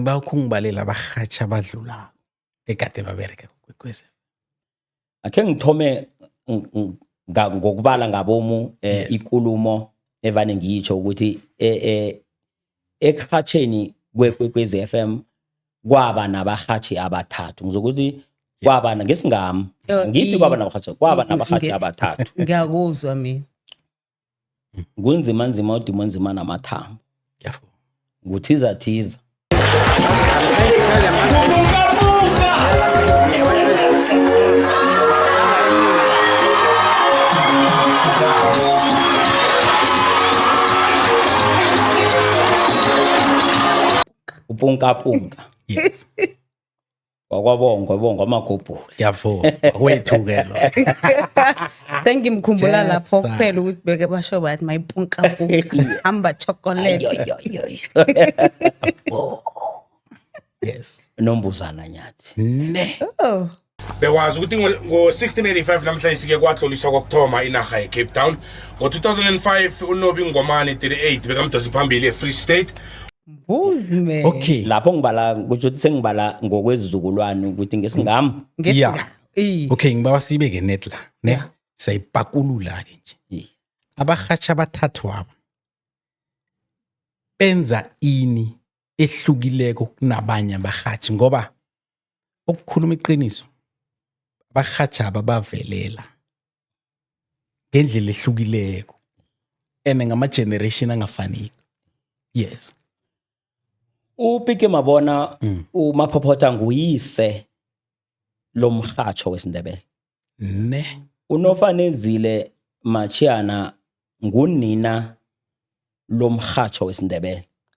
ngiba ukungibalela abahatsha abadlula ekade babereka kwekwezi. Akhe ngithome ngokubala ngabomu ikulumo evane ngiyitsho ukuthi ekhatsheni kwekwezi FM kwaba nabahatshi abathathu. Ngizokuthi kwaba ngesingami. Ngithi kwaba nabahatshi, kwaba nabahatshi abathathu. Ngiyakuzwa mina. Kunzima nzima udimo nzima namathambo. Yafo. Nguthiza thiza. Upunka. Yes. Wakwabongwa amagobholi. Yafo. Kwethuke lo. Sengimkhumbula lapho kuphela ukuthi beke basho bathi mayipunka hamba chocolate. Yes. Nombuzana nyathi. Ne. Oh. Bekwazi ukuthi ngo-1685 namhlanje sike kwatloliswa kokuthoma inarha ye-Cape Town. Ngo-2005 uNobi Ngomane 38 bekamdosi phambili e-Free State. Buzme. Okay. Lapho ngibala ukuthi sengibala ngokwezizukulwane ukuthi ngesingami. Yeah. Okay, ngibawa sibeke net la, ne? Sayipakulula ke nje. Abahatsha abathathu aba benza ini ehlukileko kunabanye abahatshi ngoba ukukhuluma iqiniso abahatsha ababavelela ngendlela ehlukileko ene ngama generation angafaniki. Yes. Upike Mabona uMaphophotha nguyise lomhatsho wesiNdebele. Ne. Unofanezile Machiana ngunina lomhatsho wesiNdebele.